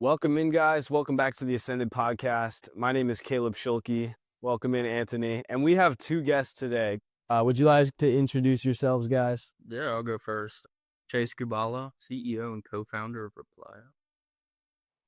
Welcome in, guys. Welcome back to the Ascended Podcast. My name is Caleb Schulke. Welcome in, Anthony. And we have two guests today. Would you like to introduce yourselves, guys? Yeah, I'll go first. Chase Kubala, CEO and co-founder of Replio.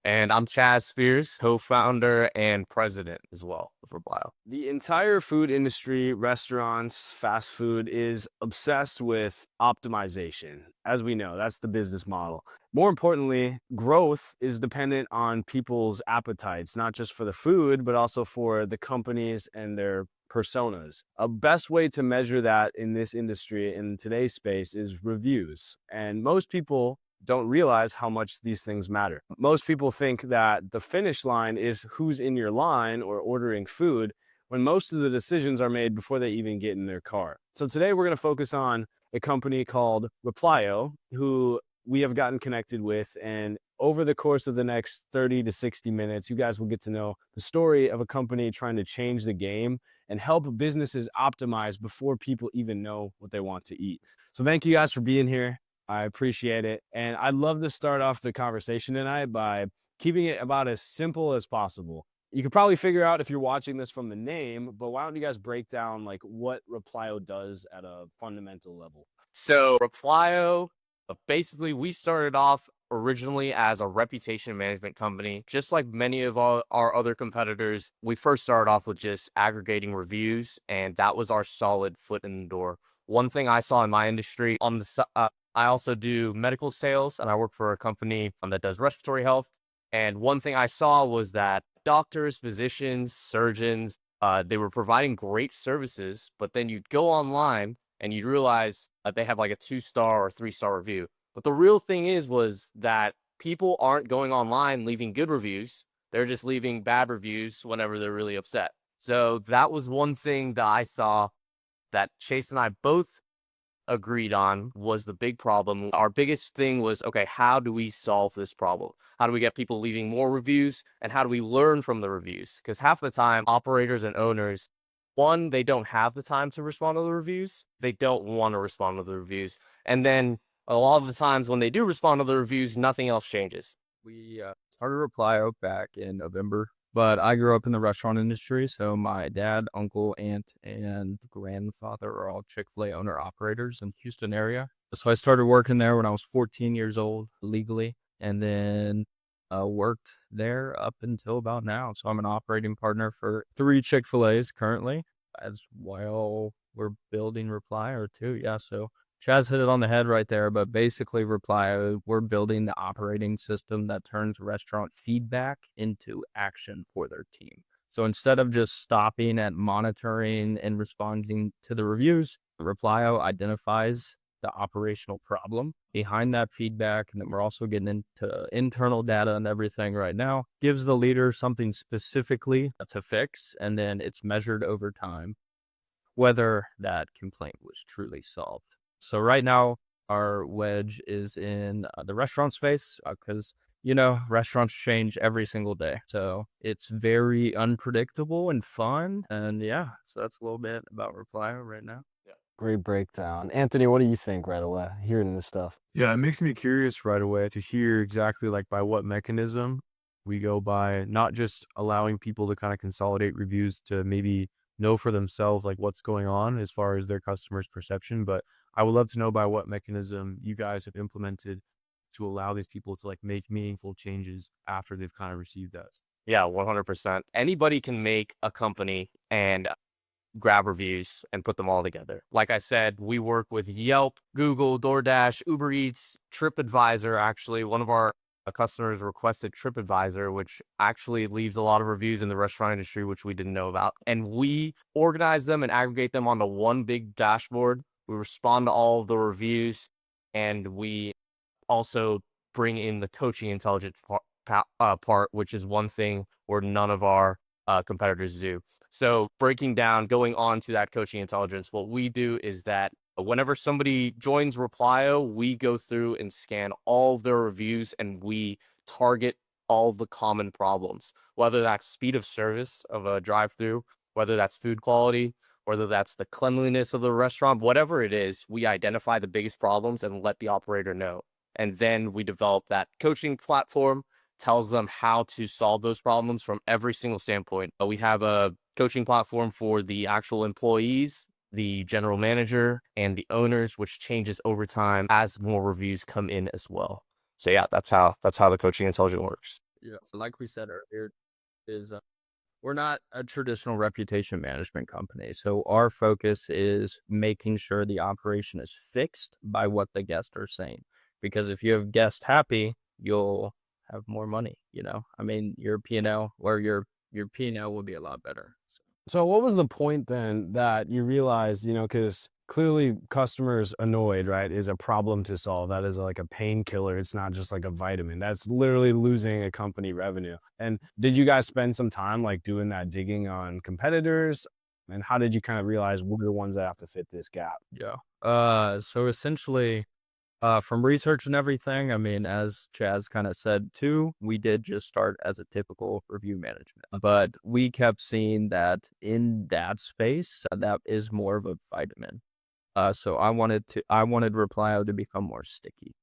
And I'm Chazz Spears, co-founder and president as well of Replio. The entire food industry, restaurants, fast food, is obsessed with optimization. As we know, that's the business model. More importantly, growth is dependent on people's appetites, not just for the food, but also for the companies and their personas. A best way to measure that in this industry, in today's space, is reviews. And most people don't realize how much these things matter. Most people think that the finish line is who's in your line or ordering food, when most of the decisions are made before they even get in their car. So today we're going to focus on a company called Replio, who we have gotten connected with. And over the course of the next 30 to 60 minutes, you guys will get to know the story of a company trying to change the game and help businesses optimize before people even know what they want to eat. So thank you guys for being here. I appreciate it. And I'd love to start off the conversation tonight by keeping it about as simple as possible. You could probably figure out if you're watching this from the name, but why don't you guys break down like what Replio does at a fundamental level? So Replio, basically we started off originally as a reputation management company. Just like many of our other competitors, we first started off with just aggregating reviews, and that was our solid foot in the door. One thing I saw in my industry I also do medical sales, and I work for a company that does respiratory health. And one thing I saw was that doctors, physicians, surgeons, they were providing great services, but then you'd go online and you'd realize that they have like a 2-star or 3-star review. But the real thing was that people aren't going online leaving good reviews. They're just leaving bad reviews whenever they're really upset. So that was one thing that I saw that Chase and I both agreed on was the big problem. Our biggest thing was, okay, how do we solve this problem? How do we get people leaving more reviews? And how do we learn from the reviews? Because half the time, operators and owners, one, they don't have the time to respond to the reviews. They don't want to respond to the reviews. And then a lot of the times when they do respond to the reviews, nothing else changes. We started Replio back in November, but I grew up in the restaurant industry. So my dad, uncle, aunt, and grandfather are all Chick-fil-A owner operators in the Houston area. So I started working there when I was 14 years old legally, and then worked there up until about now. So I'm an operating partner for 3 Chick-fil-A's currently, as well we're building Replio too. Yeah, so Chaz hit it on the head right there, but basically Replio, we're building the operating system that turns restaurant feedback into action for their team. So instead of just stopping at monitoring and responding to the reviews, Replio identifies the operational problem behind that feedback. And then we're also getting into internal data and everything right now, gives the leader something specifically to fix, and then it's measured over time whether that complaint was truly solved. So right now, our wedge is in the restaurant space because, restaurants change every single day. So it's very unpredictable and fun. And yeah, so that's a little bit about Replio right now. Great breakdown. Anthony, what do you think right away hearing this stuff? Yeah, it makes me curious right away to hear exactly like by what mechanism we go by, not just allowing people to kind of consolidate reviews to maybe know for themselves like what's going on as far as their customers' perception, but I would love to know by what mechanism you guys have implemented to allow these people to like make meaningful changes after they've kind of received that. Yeah, 100%. Anybody can make a company and grab reviews and put them all together. Like I said, we work with Yelp, Google, DoorDash, Uber Eats, TripAdvisor. Actually, one of our customers requested TripAdvisor, which actually leaves a lot of reviews in the restaurant industry, which we didn't know about. And we organize them and aggregate them onto one big dashboard. We respond to all of the reviews, and we also bring in the coaching intelligence part, which is one thing where none of our competitors do. So breaking down, going on to that coaching intelligence, what we do is that whenever somebody joins Replio, we go through and scan all of their reviews and we target all the common problems, whether that's speed of service of a drive-through, whether that's food quality, whether that's the cleanliness of the restaurant, whatever it is, we identify the biggest problems and let the operator know. And then we develop that coaching platform tells them how to solve those problems from every single standpoint. We have a coaching platform for the actual employees, the general manager, and the owners, which changes over time as more reviews come in as well. So yeah, that's how the coaching intelligence works. Yeah. So like we said earlier, is we're not a traditional reputation management company. So our focus is making sure the operation is fixed by what the guests are saying. Because if you have guests happy, you'll have more money, you know. I mean, your P&L or your P&L will be a lot better. So what was the point then that you realized, because clearly customers annoyed, right, is a problem to solve. That is like a painkiller. It's not just like a vitamin. That's literally losing a company revenue. And did you guys spend some time like doing that digging on competitors? And how did you kind of realize what are the ones that have to fit this gap? Yeah. So essentially, from research and everything, I mean, as Chazz kind of said too, we did just start as a typical review management, but we kept seeing that in that space, that is more of a vitamin. So I wanted Replio to become more sticky.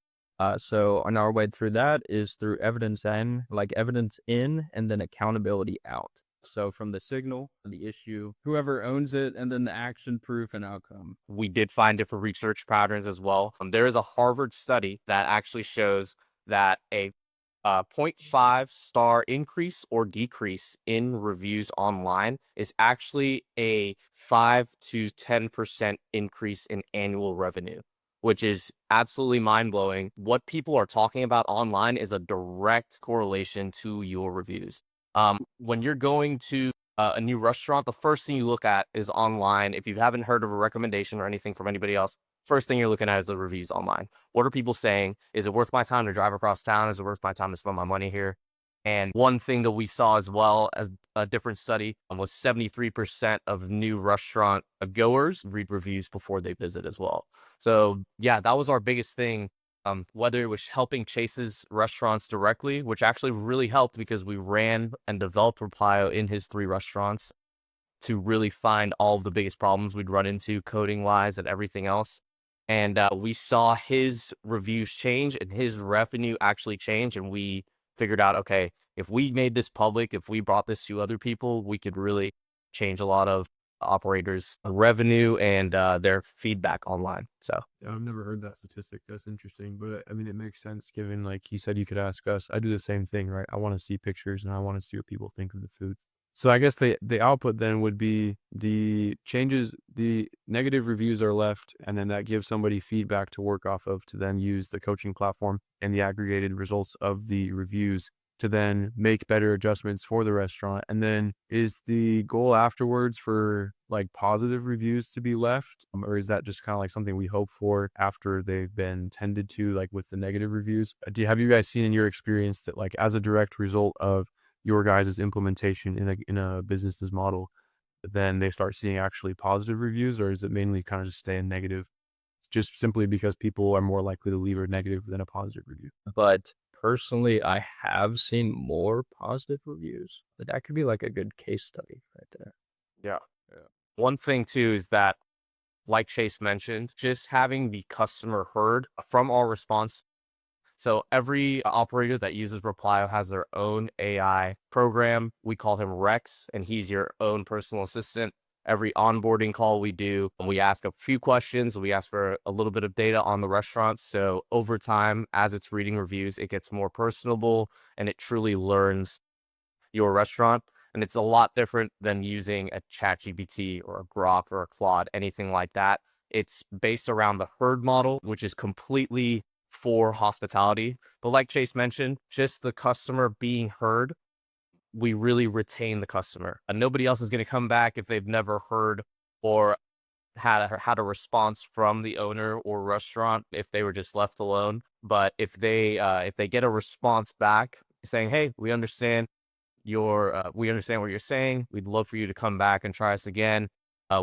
So on our way through that is through evidence in, and then accountability out. So from the signal, the issue, whoever owns it, and then the action, proof, and outcome. We did find different research patterns as well. There is a Harvard study that actually shows that a zero point 0.5 star increase or decrease in reviews online is actually a 5 to 10% increase in annual revenue, which is absolutely mind blowing. What people are talking about online is a direct correlation to your reviews. When you're going to a new restaurant, the first thing you look at is online. If you haven't heard of a recommendation or anything from anybody else, first thing you're looking at is the reviews online. What are people saying? Is it worth my time to drive across town? Is it worth my time to spend my money here? And one thing that we saw as well as a different study was 73% of new restaurant goers read reviews before they visit as well. So yeah, that was our biggest thing. Whether it was helping Chase's restaurants directly, which actually really helped because we ran and developed Replio in his 3 restaurants to really find all of the biggest problems we'd run into coding wise and everything else. And we saw his reviews change and his revenue actually change. And we figured out, okay, if we made this public, if we brought this to other people, we could really change a lot of operators' revenue and their feedback online. So Yeah, I've never heard that statistic. That's interesting, but I mean, it makes sense given, like he said, you could ask us. I do the same thing, right? I want to see pictures and I want to see what people think of the food. So I guess the output then would be the changes, the negative reviews are left, and then that gives somebody feedback to work off of to then use the coaching platform and the aggregated results of the reviews to then make better adjustments for the restaurant. And then is the goal afterwards for like positive reviews to be left? Or is that just kind of like something we hope for after they've been tended to, like with the negative reviews? Have you guys seen in your experience that like as a direct result of your guys' implementation in a business's model, then they start seeing actually positive reviews? Or is it mainly kind of just staying negative just simply because people are more likely to leave a negative than a positive review? But personally, I have seen more positive reviews. But that could be like a good case study right there. yeah. One thing too is that, like Chase mentioned, just having the customer heard from our response. So every operator that uses Replio has their own AI program. We call him Rex, and he's your own personal assistant. Every onboarding call we do, we ask a few questions. We ask for a little bit of data on the restaurant. So over time, as it's reading reviews, it gets more personable and it truly learns your restaurant. And it's a lot different than using a ChatGPT or a Grok or a Claude, anything like that. It's based around the herd model, which is completely for hospitality. But like Chase mentioned, just the customer being heard, we really retain the customer. And nobody else is going to come back if they've never heard or had a response from the owner or restaurant if they were just left alone. But if they get a response back saying, "Hey, we understand what you're saying. We'd love for you to come back and try us again.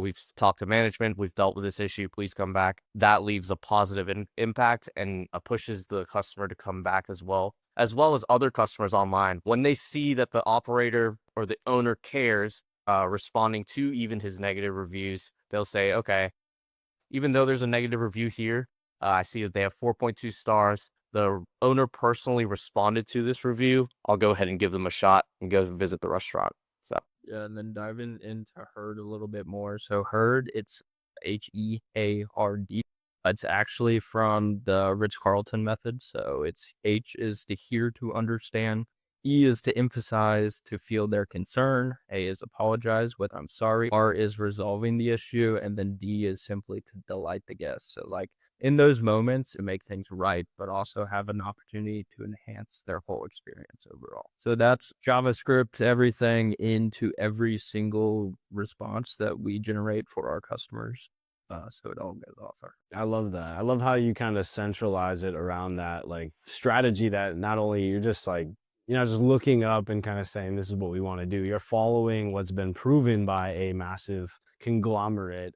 We've talked to management. We've dealt with this issue. Please come back." That leaves a positive impact and pushes the customer to come back as well as other customers online. When they see that the operator or the owner cares, responding to even his negative reviews, they'll say, okay, even though there's a negative review here, I see that they have 4.2 stars. the owner personally responded to this review, I'll go ahead and give them a shot and go visit the restaurant. So Yeah, and then diving into Herd a little bit more. So Herd, it's HEARD. It's actually from the Ritz-Carlton method. So it's H is to hear, to understand. E is to emphasize, to feel their concern. A is apologize with I'm sorry. R is resolving the issue. And then D is simply to delight the guest. So like in those moments to make things right, but also have an opportunity to enhance their whole experience overall. So that's JavaScript, everything into every single response that we generate for our customers. So it all goes off our. I love that. I love how you kind of centralize it around that like strategy that not only you're just like, just looking up and kind of saying this is what we want to do. You're following what's been proven by a massive conglomerate.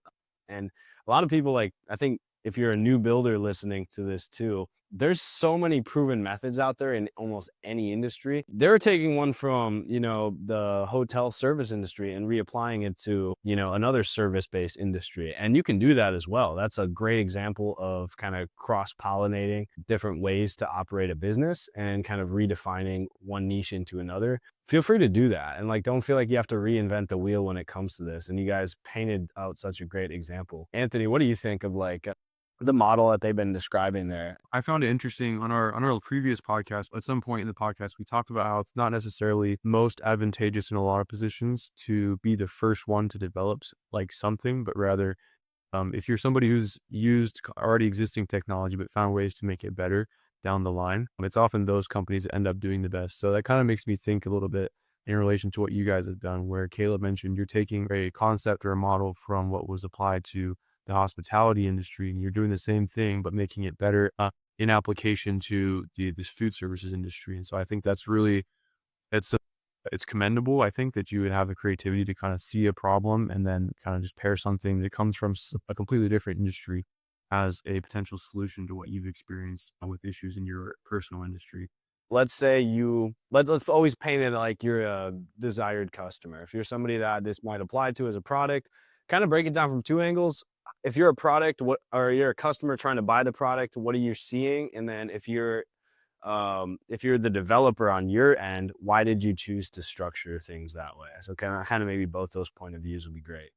And a lot of people, like, I think if you're a new builder listening to this too, there's so many proven methods out there in almost any industry. They're taking one from, the hotel service industry and reapplying it to, another service-based industry. And you can do that as well. That's a great example of kind of cross-pollinating different ways to operate a business and kind of redefining one niche into another. Feel free to do that. And like, don't feel like you have to reinvent the wheel when it comes to this. And you guys painted out such a great example. Anthony, what do you think of like the model that they've been describing there? I found it interesting on our previous podcast. At some point in the podcast, we talked about how it's not necessarily most advantageous in a lot of positions to be the first one to develop like something, but rather if you're somebody who's used already existing technology but found ways to make it better down the line, it's often those companies that end up doing the best. So that kind of makes me think a little bit in relation to what you guys have done, where Caleb mentioned you're taking a concept or a model from what was applied to the hospitality industry, and you're doing the same thing but making it better in application to this food services industry. And so I think that's really it's it's commendable. I think that you would have the creativity to kind of see a problem and then kind of just pair something that comes from a completely different industry as a potential solution to what you've experienced with issues in your personal industry. Let's say let's always paint it like you're a desired customer. If you're somebody that this might apply to as a product, kind of break it down from two angles. If you're a product, or you're a customer trying to buy the product, what are you seeing? And then if you're the developer on your end, why did you choose to structure things that way? So kind of maybe both those point of views would be great.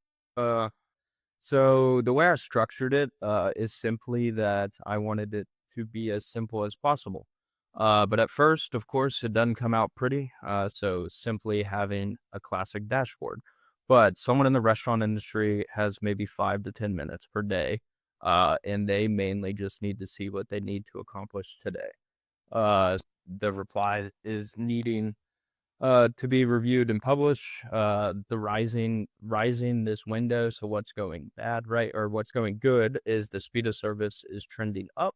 So the way I structured it is simply that I wanted it to be as simple as possible. But at first, of course, it doesn't come out pretty. So simply having a classic dashboard. But someone in the restaurant industry has maybe 5 to 10 minutes per day, and they mainly just need to see what they need to accomplish today. The reply is needing to be reviewed and published. The rising this window. So what's going bad, right, or what's going good is the speed of service is trending up.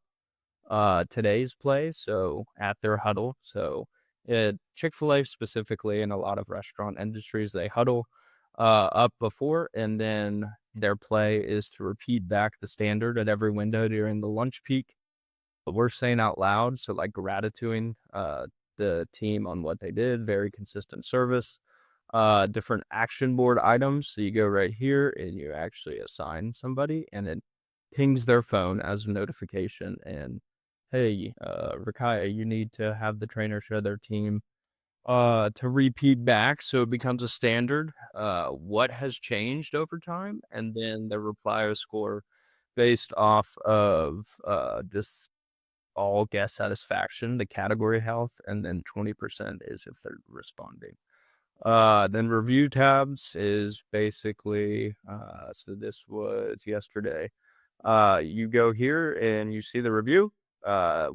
Today's play, so at their huddle. So Chick-fil-A specifically, and a lot of restaurant industries, they huddle up before, and then their play is to repeat back the standard at every window during the lunch peak. But we're saying out loud, so like gratituding the team on what they did, very consistent service. Different action board items. So you go right here and you actually assign somebody, and it pings their phone as a notification. And hey, Rakaya, you need to have the trainer show their team to repeat back, so it becomes a standard. What has changed over time, and then the reply score based off of just all guest satisfaction, the category health, and then 20% is if they're responding. Then review tabs is basically so this was yesterday. You go here and you see the review.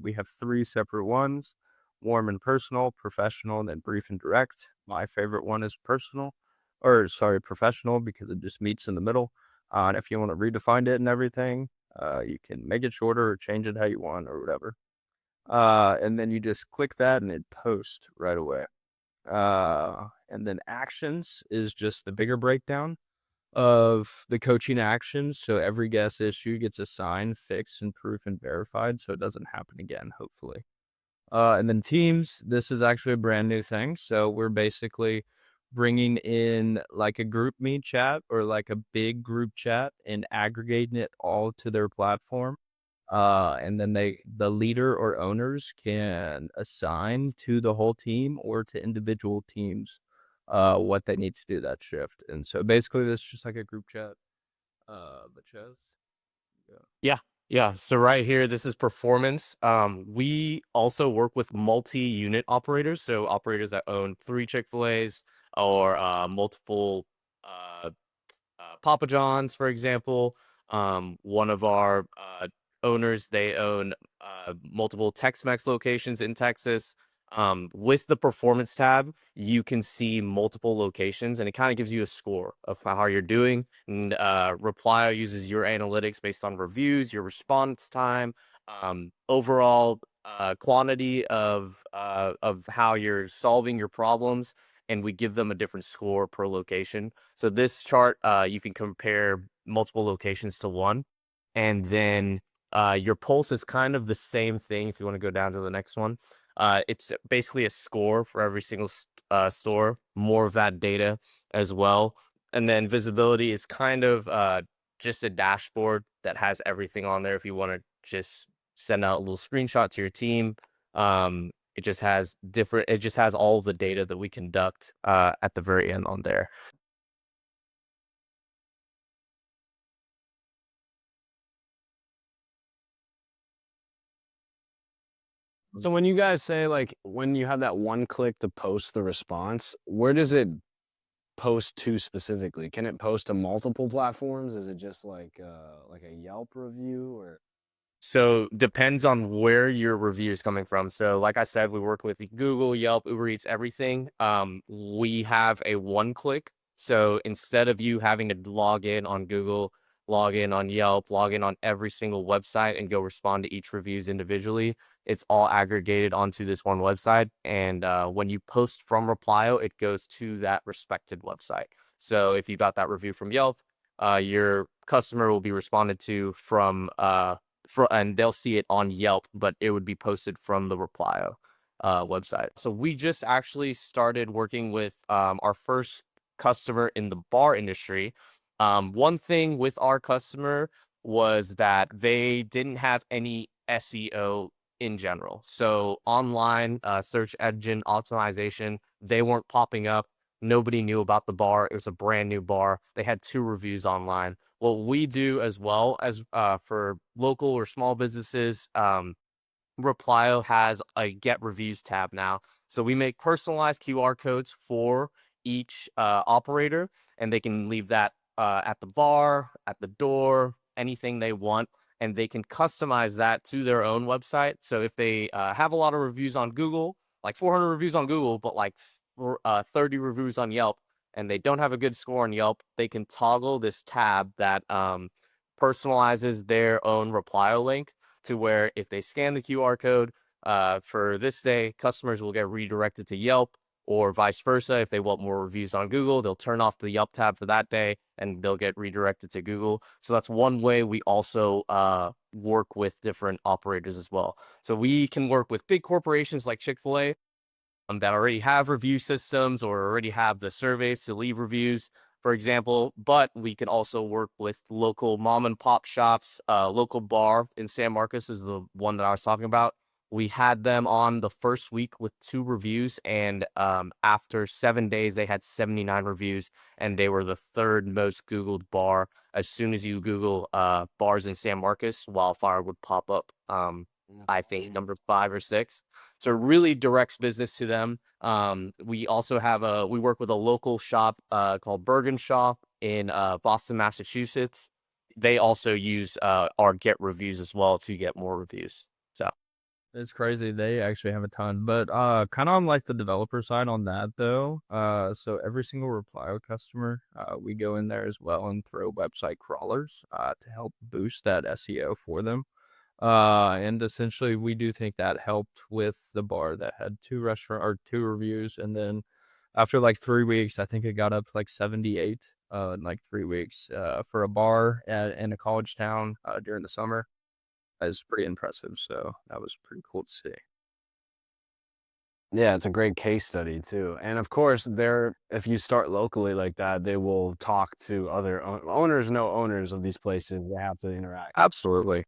We have 3 separate ones: warm and personal, professional, and then brief and direct. My favorite one is professional, because it just meets in the middle. And if you want to redefine it and everything, you can make it shorter or change it how you want or whatever. And then you just click that and it posts right away. And then actions is just the bigger breakdown of the coaching actions. So every guest issue gets assigned, fixed, and proof and verified, so it doesn't happen again, hopefully. And then teams, this is actually a brand new thing. So we're basically bringing in like a group meet chat or like a big group chat and aggregating it all to their platform. And then the leader or owners can assign to the whole team or to individual teams what they need to do that shift. And so basically it's just like a group chat. But Chaz? Yeah. Yeah. Yeah. So right here, this is performance. We also work with multi-unit operators. So operators that own 3 Chick-fil-A's or multiple uh, Papa John's, for example. One of our owners, they own multiple Tex-Mex locations in Texas. With the performance tab, you can see multiple locations, and it kind of gives you a score of how you're doing. And Replio uses your analytics based on reviews, your response time, overall quantity of how you're solving your problems, and we give them a different score per location. So this chart, you can compare multiple locations to one, and then your pulse is kind of the same thing. If you want to go down to the next one, it's basically a score for every single store. More of that data as well, and then visibility is kind of just a dashboard that has everything on there. If you want to just send out a little screenshot to your team, it just has different. It just has all the data that we conduct at the very end on there. So when you guys say like when you have that one click to post the response, where does it post to specifically? Can it post to multiple platforms? Is it just like a Yelp review or? So depends on where your review is coming from. So like I said, we work with Google, Yelp, Uber Eats, everything. We have a one click. So instead of you having to log in on Google, log in on Yelp, log in on every single website and go respond to each reviews individually, it's all aggregated onto this one website. And when you post from Replio, it goes to that respected website. So if you got that review from Yelp, your customer will be responded to from and they'll see it on Yelp, but it would be posted from the Replio website. So we just actually started working with our first customer in the bar industry. One thing with our customer was that they didn't have any SEO in general. So online search engine optimization, they weren't popping up. Nobody knew about the bar. It was a brand new bar. They had 2 reviews online. What we do as well as for local or small businesses, Replio has a get reviews tab now. So we make personalized QR codes for each operator, and they can leave that at the bar, at the door, anything they want, and they can customize that to their own website. So if they have a lot of reviews on Google, like 400 reviews on Google, but like 30 reviews on Yelp, and they don't have a good score on Yelp, they can toggle this tab that personalizes their own Replio link to where if they scan the QR code for this day, customers will get redirected to Yelp, or vice versa. If they want more reviews on Google, they'll turn off the Yelp tab for that day and they'll get redirected to Google. So that's one way we also work with different operators as well. So we can work with big corporations like Chick-fil-A that already have review systems or already have the surveys to leave reviews, for example. But we can also work with local mom and pop shops. Local bar in San Marcos is the one that I was talking about. We had them on the first week with 2 reviews, and after 7 days, they had 79 reviews, and they were the third most Googled bar. As soon as you Google bars in San Marcos, Wildfire would pop up. I think number 5 or 6. So it really directs business to them. We also have we work with a local shop called Bergen Shop in Boston, Massachusetts. They also use our get reviews as well to get more reviews. So It's crazy. They actually have a ton, but kind of on like the developer side on that though. So every single Replio customer, we go in there as well and throw website crawlers to help boost that SEO for them. And essentially, we do think that helped with the bar that had 2 reviews, and then after like 3 weeks, I think it got up to like 78 in like 3 weeks for a bar in a college town during the summer. Is pretty impressive. So that was pretty cool to see. Yeah, it's a great case study too. And of course, if you start locally like that, they will talk to other owners, know owners of these places. They have to interact. Absolutely.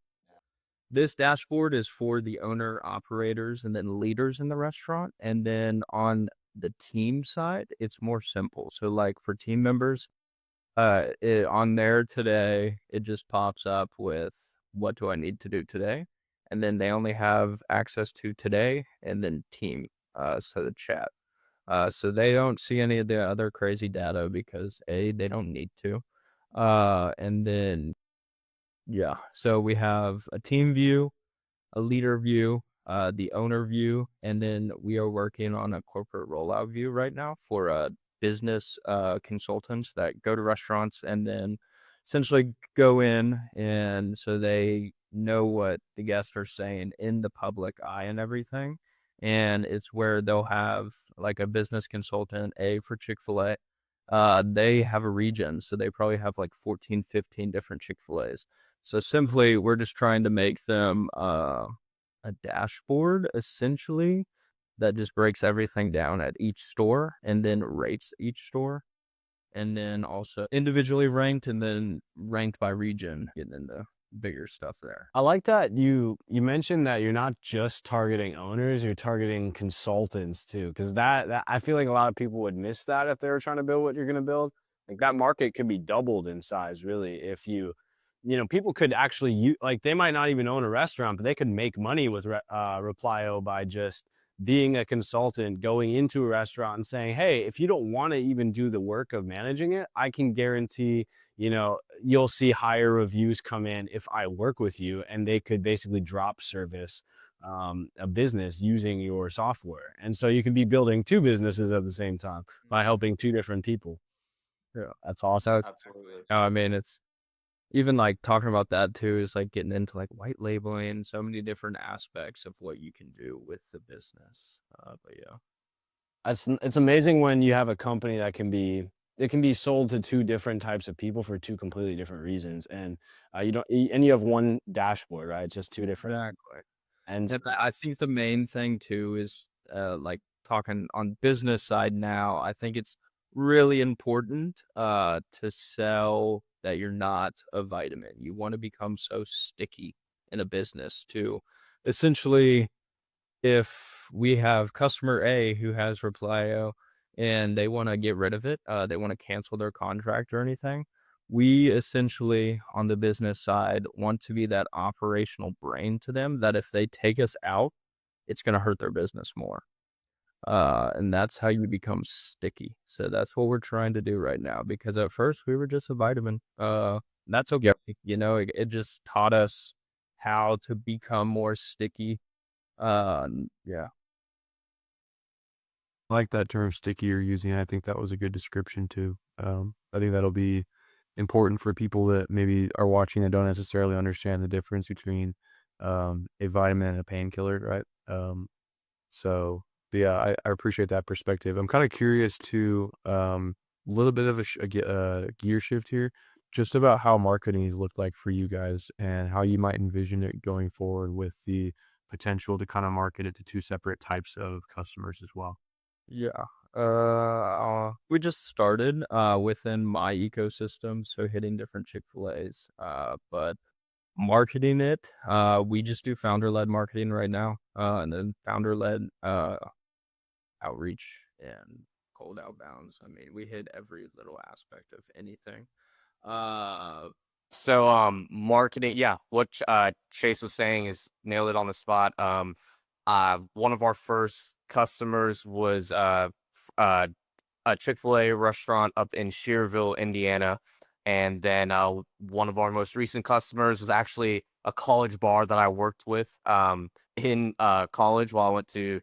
This dashboard is for the owner, operators, and then leaders in the restaurant. And then on the team side, it's more simple. So like for team members, on there today, it just pops up with what do I need to do today? And then they only have access to today and then team, so the chat. So they don't see any of the other crazy data because they don't need to. And then yeah, so we have a team view, a leader view, the owner view, and then we are working on a corporate rollout view right now for business consultants that go to restaurants and then essentially go in and so they know what the guests are saying in the public eye and everything. And it's where they'll have like a business consultant, for Chick-fil-A. They have a region, so they probably have like 14, 15 different Chick-fil-A's. So simply, we're just trying to make them a dashboard essentially that just breaks everything down at each store and then rates each store and then also individually ranked and then ranked by region, getting into bigger stuff there. I like that you mentioned that you're not just targeting owners, you're targeting consultants too, because that I feel like a lot of people would miss that if they were trying to build what you're going to build. Like that market could be doubled in size, really, if people could actually like they might not even own a restaurant, but they could make money with Replio by just being a consultant, going into a restaurant and saying, "Hey, if you don't want to even do the work of managing it, I can guarantee you'll see higher reviews come in if I work with you," and they could basically drop service a business using your software. And so you can be building two businesses at the same time by helping two different people. Yeah. That's awesome. Absolutely. No, I mean, it's even like talking about that too is like getting into like white labeling, so many different aspects of what you can do with the business. But yeah. It's amazing when you have a company that can be sold to two different types of people for two completely different reasons, and you have one dashboard, right? It's just two different. Exactly. And And I think the main thing too is like talking on business side now, I think it's really important to sell that you're not a vitamin. You want to become so sticky in a business to essentially if we have customer A who has Replio and they want to get rid of it, they want to cancel their contract or anything, we essentially on the business side want to be that operational brain to them that if they take us out, it's going to hurt their business more. And that's how you become sticky. So that's what we're trying to do right now because at first we were just a vitamin. That's okay. It just taught us how to become more sticky. Yeah. I like that term sticky you're using. I think that was a good description too. I think that'll be important for people that maybe are watching that don't necessarily understand the difference between a vitamin and a painkiller, right? So, but yeah, I appreciate that perspective. I'm kind of curious to a little bit of a gear shift here, just about how marketing has looked like for you guys and how you might envision it going forward with the potential to kind of market it to two separate types of customers as well. Yeah. We just started within my ecosystem, so hitting different Chick-fil-A's. But marketing it, we just do founder-led marketing right now. And then founder-led outreach and cold outbounds. I mean, we hit every little aspect of anything. So marketing, yeah, what Chase was saying is nailed it on the spot. One of our first customers was a Chick-fil-A restaurant up in Shearville, Indiana. And then one of our most recent customers was actually a college bar that I worked with in college while I went to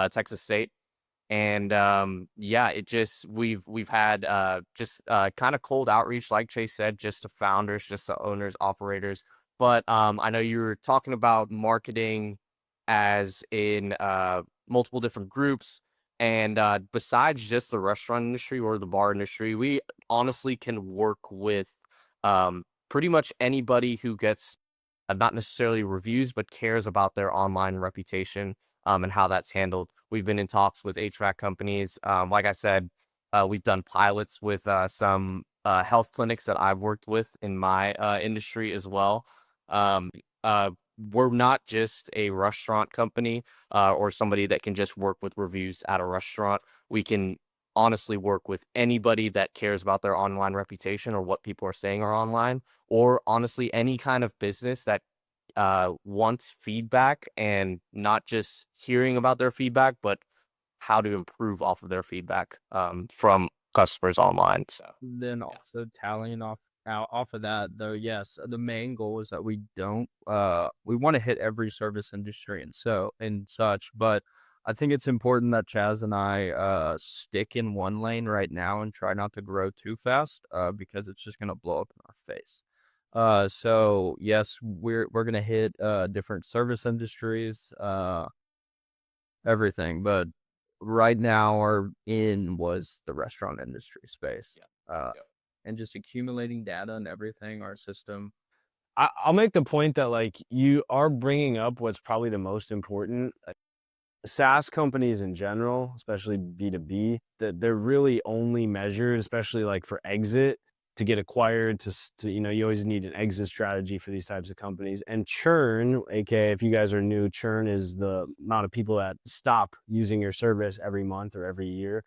Texas State. And yeah, it just we've had just kind of cold outreach, like Chase said, just to founders, just to owners, operators. But I know you were talking about marketing as in multiple different groups. And besides just the restaurant industry or the bar industry, we honestly can work with pretty much anybody who gets not necessarily reviews, but cares about their online reputation and how that's handled. We've been in talks with HVAC companies. Like I said, we've done pilots with some health clinics that I've worked with in my industry as well. we're not just a restaurant company or somebody that can just work with reviews at a restaurant. We can honestly work with anybody that cares about their online reputation or what people are saying are online, or honestly, any kind of business that wants feedback and not just hearing about their feedback, but how to improve off of their feedback from customers online. So, Then yeah. also tallying off of that though, yes, the main goal is that we want to hit every service industry and such, but I think it's important that Chaz and I stick in one lane right now and try not to grow too fast because it's just gonna blow up in our face. So yes, we're gonna hit different service industries, everything, but right now our in was the restaurant industry space. Yeah. Uh, Yeah. and just accumulating data and everything, our system. I'll make the point that like you are bringing up what's probably the most important. SaaS companies in general, especially B2B, that they're really only measured, especially like for exit to get acquired to you always need an exit strategy for these types of companies. And churn, aka if you guys are new, churn is the amount of people that stop using your service every month or every year.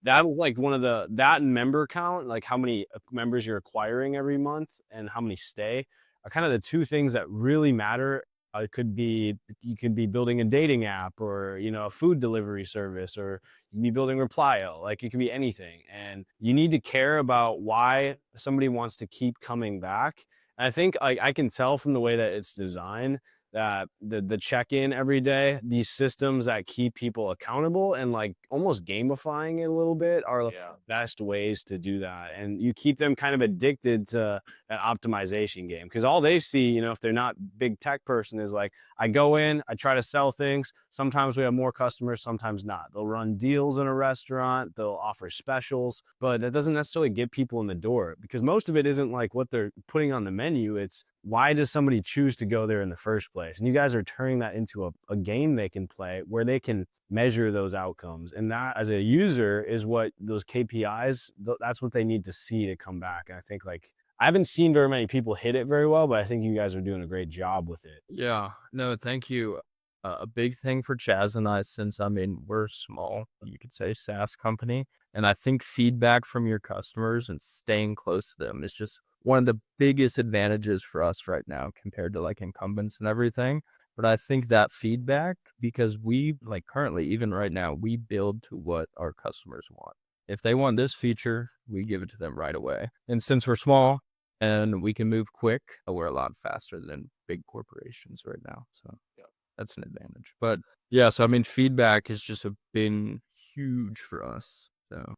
That was like one of that and member count, like how many members you're acquiring every month and how many stay, are kind of the two things that really matter. It could be you could be building a dating app or a food delivery service, or you can be building Replio. Like it could be anything, and you need to care about why somebody wants to keep coming back. And I think like I can tell from the way that it's designed that the check-in every day, these systems that keep people accountable and like almost gamifying it a little bit are like Yeah. the best ways to do that. And you keep them kind of addicted to that optimization game, because all they see, if they're not big tech person, is like, I go in, I try to sell things. Sometimes we have more customers, sometimes not. They'll run deals in a restaurant, they'll offer specials, but that doesn't necessarily get people in the door, because most of it isn't like what they're putting on the menu. It's why does somebody choose to go there in the first place? And you guys are turning that into a game they can play where they can measure those outcomes. And that, as a user, is what those KPIs, that's what they need to see to come back. And I think like I haven't seen very many people hit it very well, but I think you guys are doing a great job with it. Yeah, no, thank you. A big thing for Chaz and I, since we're small, you could say SaaS company, and I think feedback from your customers and staying close to them is just one of the biggest advantages for us right now compared to like incumbents and everything. But I think that feedback, because we like currently, even right now, we build to what our customers want. If they want this feature, we give it to them right away. And since we're small, and we can move quick, we're a lot faster than big corporations right now. So Yeah. that's an advantage. But yeah, so feedback has just been huge for us. So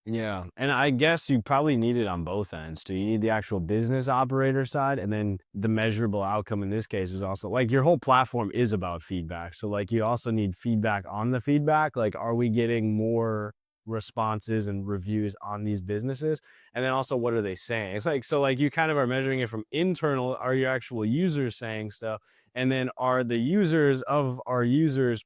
Yeah. And I guess you probably need it on both ends too. You need the actual business operator side, and then the measurable outcome in this case is also like your whole platform is about feedback. So like you also need feedback on the feedback. Like, are we getting more responses and reviews on these businesses? And then also, what are they saying? It's like, so like you kind of are measuring it from internal, are your actual users saying stuff? And then are the users of our users,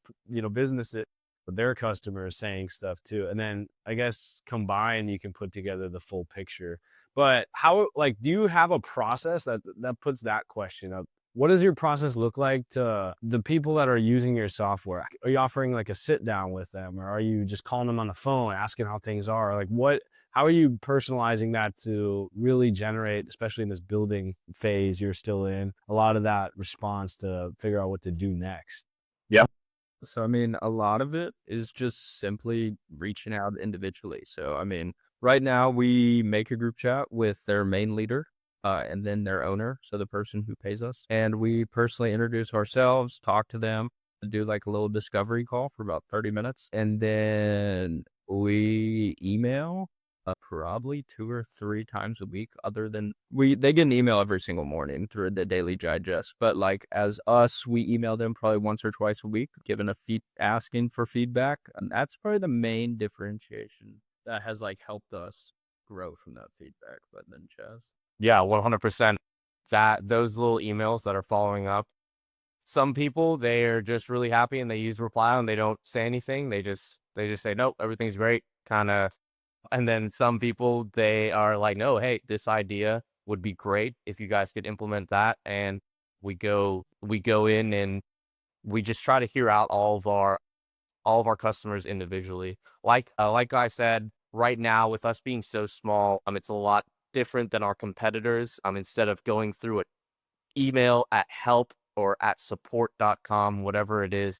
businesses, their customers saying stuff too. And then I guess combined, you can put together the full picture. But how, like, do you have a process that puts that question up? What does your process look like to the people that are using your software? Are you offering like a sit down with them, or are you just calling them on the phone, asking how things are? Like, how are you personalizing that to really generate, especially in this building phase you're still in, a lot of that response to figure out what to do next? So, a lot of it is just simply reaching out individually. So, right now we make a group chat with their main leader, and then their owner, so the person who pays us. And we personally introduce ourselves, talk to them, do like a little discovery call for about 30 minutes. And then we email probably 2 or 3 times a week. Other than they get an email every single morning through the daily digest. But like as us, we email them probably once or twice a week, giving asking for feedback. And that's probably the main differentiation that has like helped us grow from that feedback. But then Chaz. Yeah, 100%. Those little emails that are following up, some people, they are just really happy and they use reply and they don't say anything. They just say, nope, everything's great, kind of. And then some people, they are like, no, hey, this idea would be great if you guys could implement that. And we go we go in and we just try to hear out all of our customers individually. Like I said, right now with us being so small, it's a lot different than our competitors. Instead of going through an email at help or at support.com, whatever it is,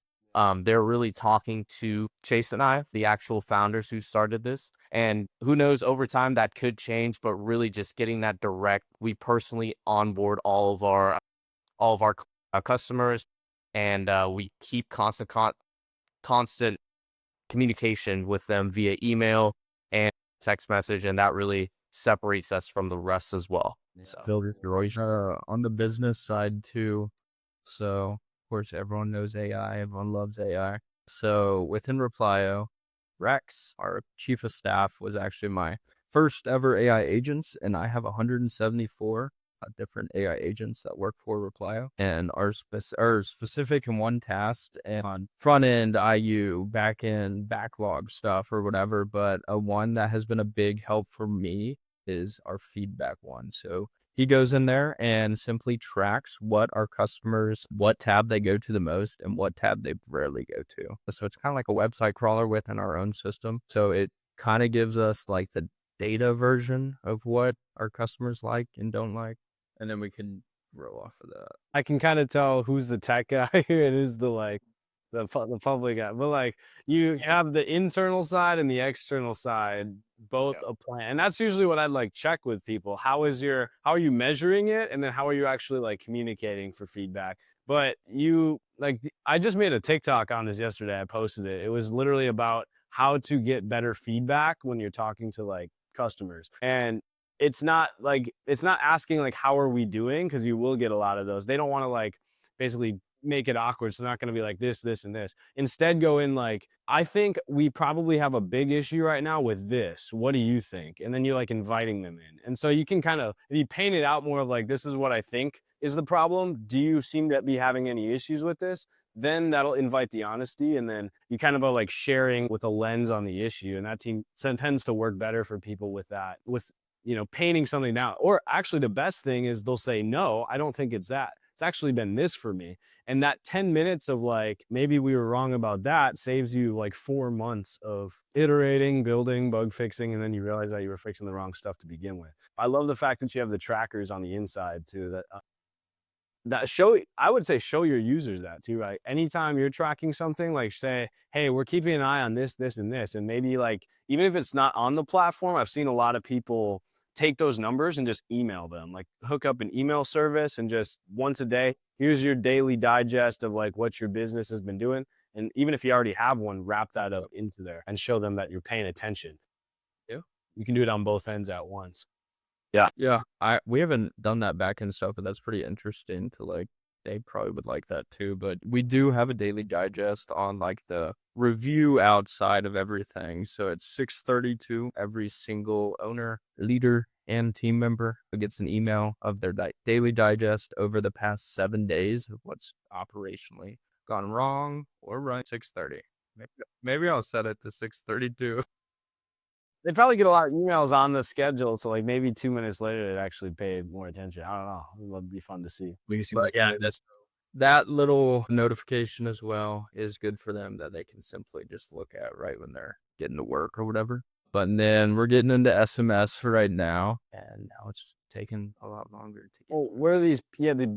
they're really talking to Chase and I, the actual founders who started this. And who knows, over time that could change, but really just getting that direct. We personally onboard all of our customers, and we keep constant communication with them via email and text message, and that really separates us from the rest as well. So Phil, you're always on the business side too. So, of course, everyone knows AI. Everyone loves AI. So, within Replio, Rex, our chief of staff, was actually my first ever AI agents, and I have 174 different AI agents that work for Replio, and are specific in one task. And on front end, IU, back end, backlog stuff or whatever. But one that has been a big help for me is our feedback one. So he goes in there and simply tracks what tab they go to the most and what tab they rarely go to. So it's kind of like a website crawler within our own system. So it kind of gives us like the data version of what our customers like and don't like. And then we can grow off of that. I can kind of tell who's the tech guy and who's the public guy. But like you have the internal side and the external side both Yeah. a plan. And that's usually what I'd like check with people. How are you measuring it? And then how are you actually like communicating for feedback? But I just made a TikTok on this yesterday. I posted it. It was literally about how to get better feedback when you're talking to like customers. And it's not asking like how are we doing, because you will get a lot of those. They don't want to like basically make it awkward, so they're not going to be like this and this. Instead, go in like, I think we probably have a big issue right now with this, what do you think? And then you're like inviting them in, and so you can kind of, if you paint it out more of like, this is what I think is the problem, do you seem to be having any issues with this? Then that'll invite the honesty, and then you kind of are like sharing with a lens on the issue, and that team tends to work better for people with that, with painting something down. Or actually the best thing is they'll say, no, I don't think it's that. It's actually been this for me. And that 10 minutes of like, maybe we were wrong about that, saves you like 4 months of iterating, building, bug fixing, and then you realize that you were fixing the wrong stuff to begin with. I love the fact that you have the trackers on the inside too, I would say show your users that too, right? Anytime you're tracking something, like say, hey, we're keeping an eye on this, this, and this. And maybe like, even if it's not on the platform, I've seen a lot of people take those numbers and just email them, like hook up an email service and just once a day, here's your daily digest of like what your business has been doing. And even if you already have one, wrap that up into there and show them that you're paying attention. Yeah. You can do it on both ends at once. Yeah, we haven't done that back end stuff, but that's pretty interesting to like. They probably would like that too, but we do have a daily digest on like the review outside of everything. So it's 6:32. Every single owner, leader, and team member who gets an email of their daily digest over the past 7 days of what's operationally gone wrong or right. 6:30. Maybe I'll set it to 6:32. They probably get a lot of emails on the schedule, so like maybe 2 minutes later, they actually paid more attention. I don't know. It would be fun to see. But yeah, that little notification as well is good for them that they can simply just look at right when they're getting to work or whatever. But then we're getting into SMS for right now, and now it's taking a lot longer to get. Well, where the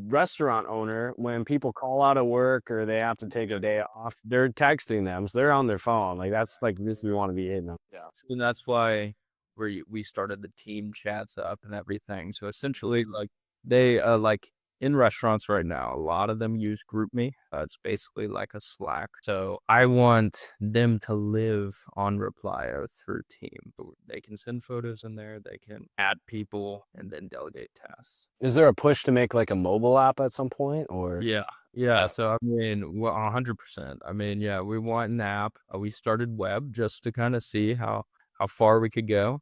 restaurant owner, when people call out of work or they have to take a day off, they're texting them, so they're on their phone. Like that's like this we want to be in them. yeah. And that's why we started the team chats up and everything. So essentially, like they like in restaurants right now, a lot of them use GroupMe. It's basically like a Slack. So I want them to live on Replio through Team. They can send photos in there. They can add people and then delegate tasks. Is there a push to make like a mobile app at some point, or? Yeah. So I mean, 100%. I mean, yeah, we want an app. We started web just to kind of see how far we could go,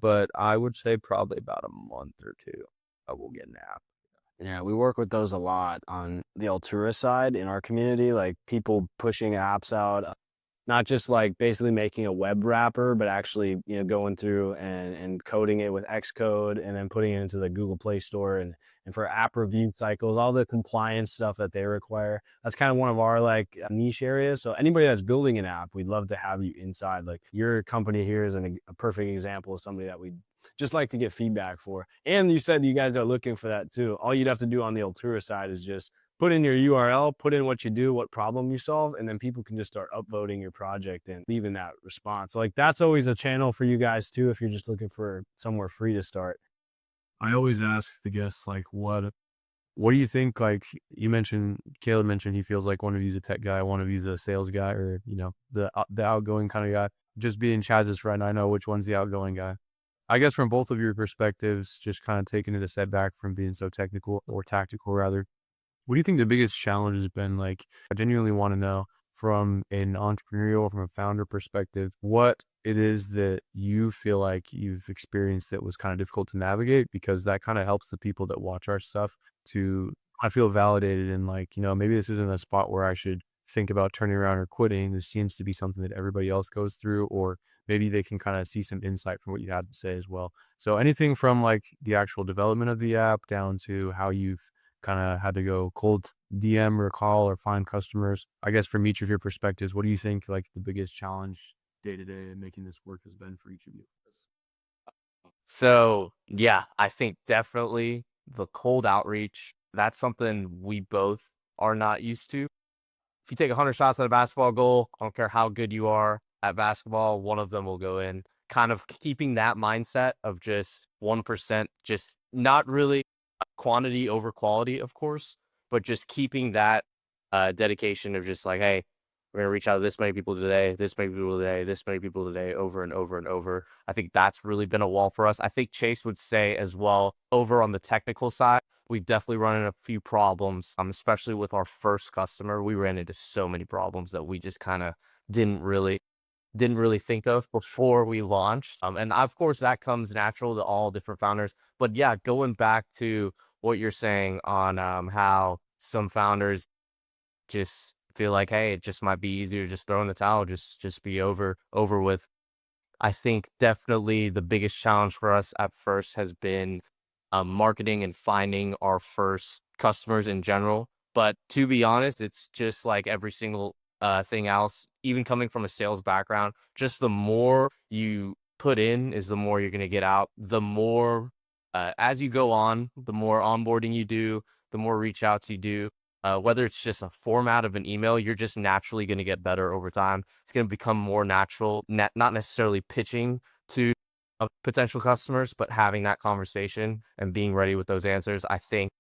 but I would say probably about a month or two, we'll get an app. Yeah, we work with those a lot on the Altura side in our community, like people pushing apps out. not just like basically making a web wrapper, but actually, going through and coding it with Xcode and then putting it into the Google Play Store and for app review cycles, all the compliance stuff that they require. That's kind of one of our like niche areas. So anybody that's building an app, we'd love to have you inside. Like your company here is a perfect example of somebody that we just like to get feedback for. And you said you guys are looking for that too. All you'd have to do on the Altura side is just put in your URL, put in what you do, what problem you solve, and then people can just start upvoting your project and leaving that response. Like that's always a channel for you guys too, if you're just looking for somewhere free to start. I always ask the guests, like, what do you think? Like Caleb mentioned, he feels like one of you's a tech guy, one of you's a sales guy, or, the outgoing kind of guy. Just being Chazz's friend, I know which one's the outgoing guy. I guess from both of your perspectives, just kind of taking it a step back from being so technical or tactical rather, what do you think the biggest challenge has been? Like, I genuinely want to know from an entrepreneurial, from a founder perspective, what it is that you feel like you've experienced that was kind of difficult to navigate, because that kind of helps the people that watch our stuff to kind of feel validated and like, maybe this isn't a spot where I should think about turning around or quitting. This seems to be something that everybody else goes through, or maybe they can kind of see some insight from what you had to say as well. So anything from like the actual development of the app down to how you've kind of had to go cold DM or call or find customers. I guess from each of your perspectives, what do you think like the biggest challenge day to day in making this work has been for each of you? So yeah, I think definitely the cold outreach, that's something we both are not used to. If you take 100 shots at a basketball goal, I don't care how good you are at basketball, one of them will go in. Kind of keeping that mindset of just 1%, just not really quantity over quality, of course, but just keeping that dedication of just like, hey, we're gonna reach out to this many people today, this many people today, this many people today, over and over and over. I think that's really been a wall for us. I think Chase would say as well, over on the technical side, we definitely run into a few problems, especially with our first customer. We ran into so many problems that we just kind of didn't really didn't really think of before we launched. And of course, that comes natural to all different founders. But yeah, going back to what you're saying on how some founders just feel like, hey, it just might be easier to just throw in the towel, just be over with. I think definitely the biggest challenge for us at first has been marketing and finding our first customers in general. But to be honest, it's just like every single thing else, even coming from a sales background, just the more you put in is the more you're going to get out. The more, as you go on, the more onboarding you do, the more reach outs you do. Whether it's just a format of an email, you're just naturally going to get better over time. It's going to become more natural, not necessarily pitching to potential customers, but having that conversation and being ready with those answers. I think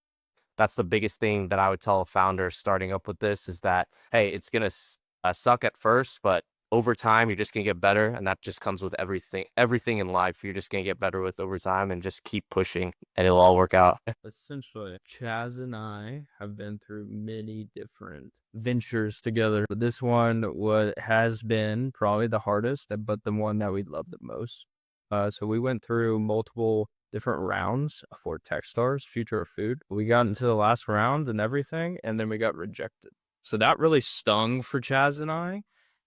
that's the biggest thing that I would tell a founder starting up with this is that, hey, it's going to suck at first, but over time, you're just going to get better. And that just comes with everything in life. You're just going to get better with over time and just keep pushing and it'll all work out. Essentially, Chazz and I have been through many different ventures together. But this one has been probably the hardest, but the one that we love the most. So we went through multiple different rounds for Techstars, Future of Food. We got into the last round and everything, and then we got rejected. So that really stung for Chazz and I.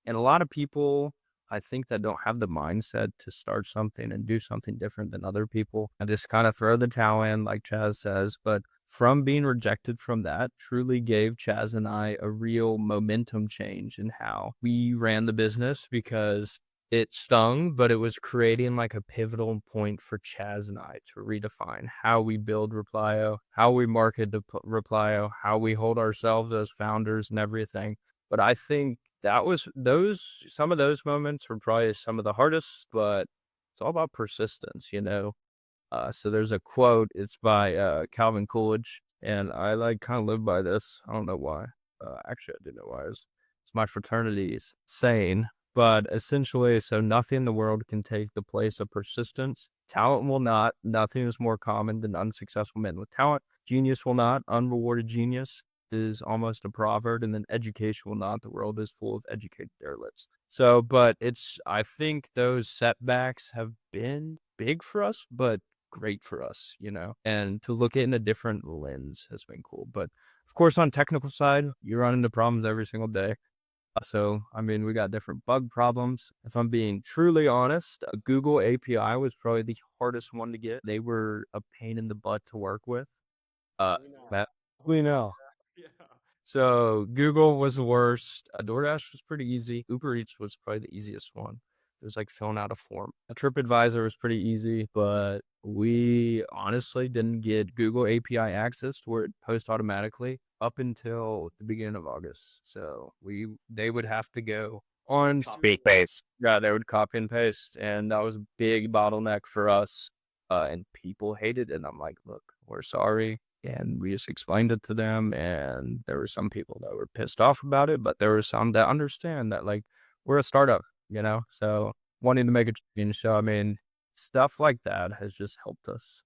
And a lot of people, I think, that don't have the mindset to start something and do something different than other people and just kind of throw the towel in, like Chazz says. But from being rejected from that truly gave Chazz and I a real momentum change in how we ran the business, because it stung, but it was creating like a pivotal point for Chazz and I to redefine how we build Replio, how we market Replio, how we hold ourselves as founders and everything. But I think that was some of those moments were probably some of the hardest, but it's all about persistence, you know? So there's a quote, it's by Calvin Coolidge, and I like kind of live by this. I don't know why. Actually, I do know why. It's my fraternity's saying, but essentially, so nothing in the world can take the place of persistence. Talent will not. Nothing is more common than unsuccessful men with talent. Genius will not. Unrewarded genius is almost a proverb, and then education will not. The world is full of educated derelicts. So, but I think those setbacks have been big for us, but great for us, you know, and to look at it in a different lens has been cool. But of course, on technical side, you run into problems every single day. So, I mean, we got different bug problems. If I'm being truly honest, Google API was probably the hardest one to get. They were a pain in the butt to work with. Uh, that We know. So Google was the worst. DoorDash was pretty easy. Uber Eats was probably the easiest one. It was like filling out a form. TripAdvisor was pretty easy, but we honestly didn't get Google API access to where it post automatically up until the beginning of August. So they would have to go on Speak base. yeah, they would copy and paste, and that was a big bottleneck for us. And people hated it. And I'm like, look, we're sorry. And we just explained it to them, and there were some people that were pissed off about it, but there were some that understand that like we're a startup, so wanting to make a change. So I mean, stuff like that has just helped us.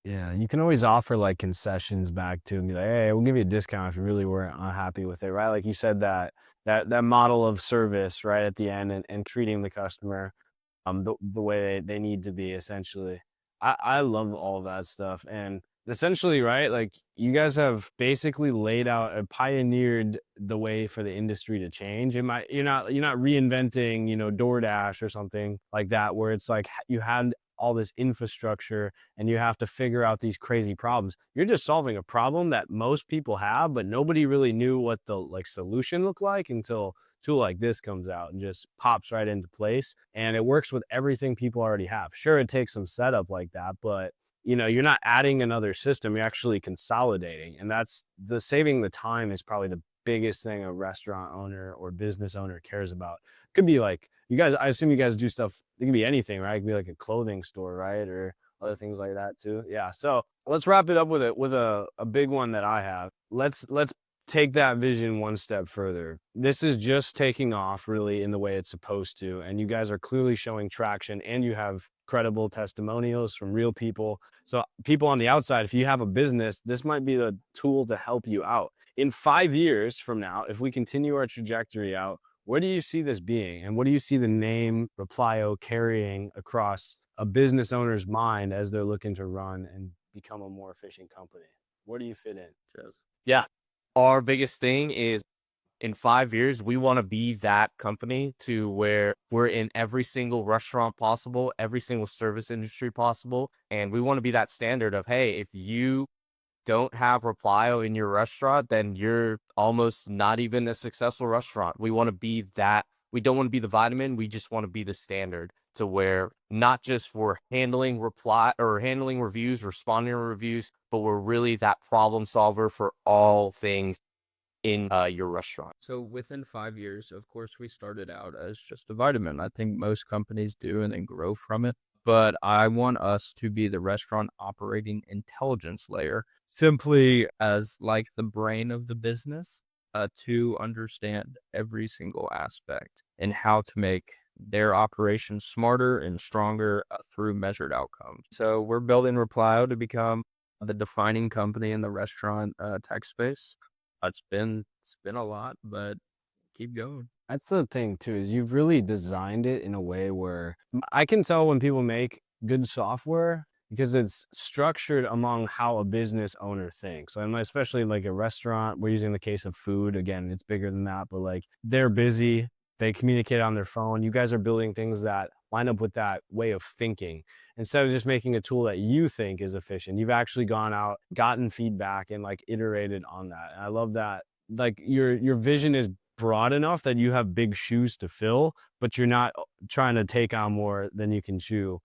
Yeah, you can always offer like concessions back to and be like, hey, we'll give you a discount if you really weren't unhappy with it, right? Like you said, that model of service right at the end and treating the customer the way they need to be essentially. I love all of that stuff. And essentially, right, like you guys have basically laid out and pioneered the way for the industry to change. You're not reinventing, DoorDash or something like that, where it's like you had all this infrastructure and you have to figure out these crazy problems. You're just solving a problem that most people have, but nobody really knew what the like solution looked like until tool like this comes out and just pops right into place. And it works with everything people already have. Sure, it takes some setup like that, but you're not adding another system, you're actually consolidating. And that's the saving the time is probably the biggest thing a restaurant owner or business owner cares about. Could be like you guys, I assume you guys do stuff, it can be anything, right? It could be like a clothing store, right? Or other things like that too. Yeah. So let's wrap it up with a big one that I have. Let's take that vision one step further. This is just taking off really in the way it's supposed to. And you guys are clearly showing traction and you have credible testimonials from real people. So people on the outside, if you have a business, this might be the tool to help you out. In 5 years from now, if we continue our trajectory out, where do you see this being? And what do you see the name Replio carrying across a business owner's mind as they're looking to run and become a more efficient company? Where do you fit in, Chaz? Yeah. Our biggest thing is in 5 years, we want to be that company to where we're in every single restaurant possible, every single service industry possible. And we want to be that standard of, hey, if you don't have Replio in your restaurant, then you're almost not even a successful restaurant. We want to be that. We don't want to be the vitamin. We just want to be the standard to where not just we're handling handling reviews, responding to reviews, but we're really that problem solver for all things in your restaurant. So within 5 years, of course, we started out as just a vitamin. I think most companies do and then grow from it. But I want us to be the restaurant operating intelligence layer, simply as like the brain of the business, to understand every single aspect and how to make their operations smarter and stronger through measured outcomes. So we're building Replio to become the defining company in the restaurant tech space. It's been a lot, but keep going. That's the thing too, is you've really designed it in a way where I can tell when people make good software because it's structured among how a business owner thinks. And especially like a restaurant, we're using the case of food. Again, it's bigger than that, but like they're busy, they communicate on their phone. You guys are building things that line up with that way of thinking. Instead of just making a tool that you think is efficient, you've actually gone out, gotten feedback and like iterated on that. And I love that. Like your vision is broad enough that you have big shoes to fill, but you're not trying to take on more than you can chew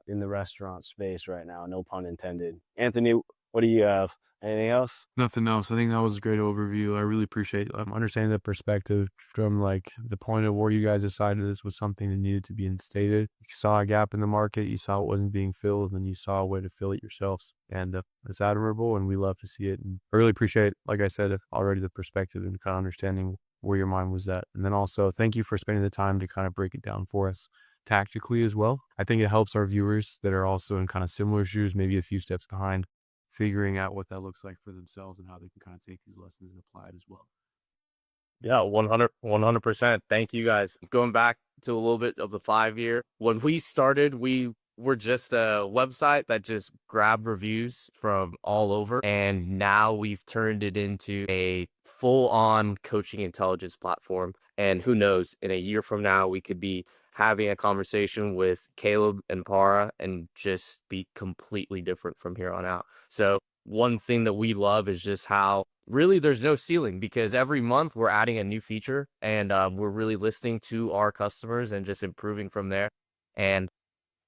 in the restaurant space right now. No pun intended. Anthony, what do you have? Anything else? Nothing else. I think that was a great overview. I really appreciate understanding the perspective from like the point of where you guys decided this was something that needed to be instated. You saw a gap in the market, you saw it wasn't being filled, and then you saw a way to fill it yourselves. And it's admirable, and we love to see it. And I really appreciate, like I said, already the perspective and kind of understanding where your mind was at. And then also, thank you for spending the time to kind of break it down for us tactically as well. I think it helps our viewers that are also in kind of similar shoes, maybe a few steps behind, figuring out what that looks like for themselves and how they can kind of take these lessons and apply it as well. Yeah, 100%. Thank you guys. Going back to a little bit of the 5 year, when we started, we were just a website that just grabbed reviews from all over. And now we've turned it into a full-on coaching intelligence platform. And who knows, in a year from now, we could be having a conversation with Caleb and Para and just be completely different from here on out. So one thing that we love is just how really there's no ceiling, because every month we're adding a new feature, and we're really listening to our customers and just improving from there. And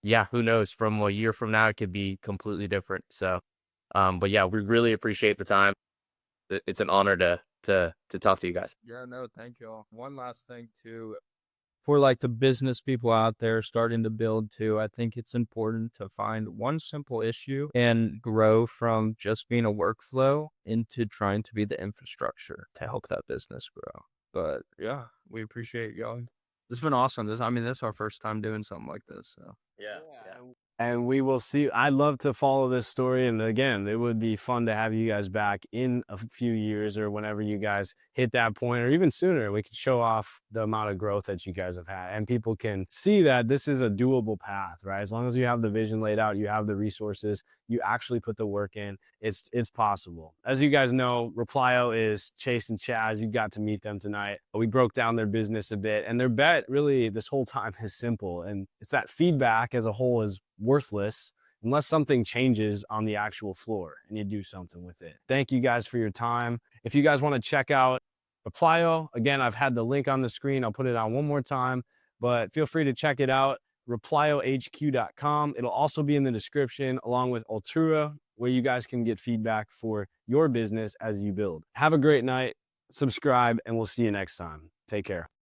yeah, who knows, from a year from now, it could be completely different. So, but yeah, we really appreciate the time. It's an honor to talk to you guys. Yeah, no, thank y'all. One last thing too, for like the business people out there starting to build too, I think it's important to find one simple issue and grow from just being a workflow into trying to be the infrastructure to help that business grow. But yeah, we appreciate y'all. This has been awesome. This is our first time doing something like this. So Yeah. And we will see. I'd love to follow this story. And again, it would be fun to have you guys back in a few years or whenever you guys hit that point, or even sooner. We could show off the amount of growth that you guys have had, and people can see that this is a doable path, right? As long as you have the vision laid out, you have the resources, you actually put the work in, it's possible. As you guys know, Replio is Chase and Chazz. You got to meet them tonight. We broke down their business a bit, and their bet really this whole time is simple. And it's that feedback as a whole is worthless unless something changes on the actual floor and you do something with it. Thank you guys for your time. If you guys want to check out Replio, again, I've had the link on the screen. I'll put it on one more time, but feel free to check it out, repliohq.com. It'll also be in the description along with Altura, where you guys can get feedback for your business as you build. Have a great night, subscribe, and we'll see you next time. Take care.